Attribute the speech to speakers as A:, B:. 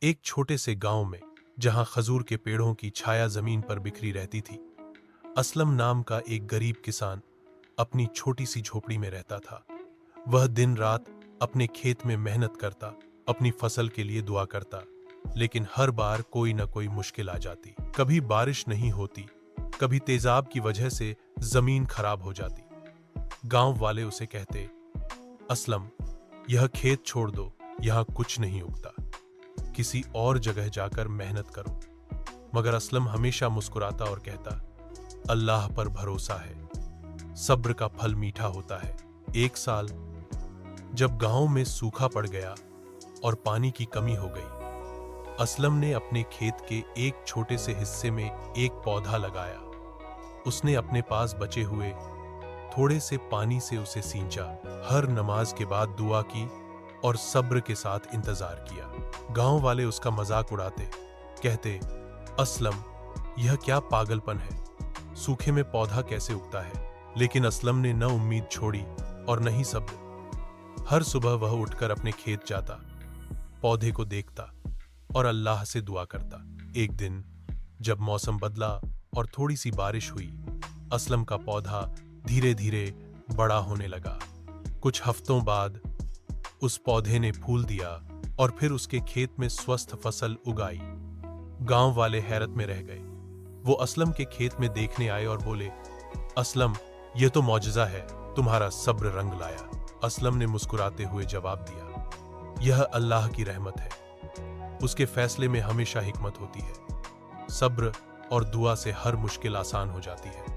A: एक छोटे से गांव में, जहां खजूर के पेड़ों की छाया जमीन पर बिखरी रहती थी, असलम नाम का एक गरीब किसान अपनी छोटी सी झोपड़ी में रहता था। वह दिन रात अपने खेत में मेहनत करता, अपनी फसल के लिए दुआ करता, लेकिन हर बार कोई न कोई मुश्किल आ जाती। कभी बारिश नहीं होती, कभी तेजाब की वजह से जमीन खराब हो जाती। गांव वाले उसे कहते, असलम, यह खेत छोड़ दो, यहां कुछ नहीं उगता, किसी और जगह जाकर मेहनत करो। मगर असलम हमेशा मुस्कुराता और कहता, अल्लाह पर भरोसा है, सब्र का फल मीठा होता है। एक साल जब गांव में सूखा पड़ गया और पानी की कमी हो गई, असलम ने अपने खेत के एक छोटे से हिस्से में एक पौधा लगाया। उसने अपने पास बचे हुए थोड़े से पानी से उसे सींचा, हर नमाज के बाद दुआ की और सब्र के साथ इंतजार किया। गांव वाले उसका मजाक उड़ाते, कहते, असलम, यह क्या पागलपन है, सूखे में पौधा कैसे उगता है। लेकिन असलम ने न उम्मीद छोड़ी और न ही सब्र। हर सुबह वह उठकर अपने खेत जाता, पौधे को देखता और अल्लाह से दुआ करता। एक दिन जब मौसम बदला और थोड़ी सी बारिश हुई, असलम का पौधा धीरे धीरे बड़ा होने लगा। कुछ हफ्तों बाद उस पौधे ने फूल दिया और फिर उसके खेत में स्वस्थ फसल उगाई। गांव वाले हैरत में रह गए। वो असलम के खेत में देखने आए और बोले, असलम, यह तो मौजज़ा है, तुम्हारा सब्र रंग लाया। असलम ने मुस्कुराते हुए जवाब दिया, यह अल्लाह की रहमत है, उसके फैसले में हमेशा हिकमत होती है। सब्र और दुआ से हर मुश्किल आसान हो जाती है।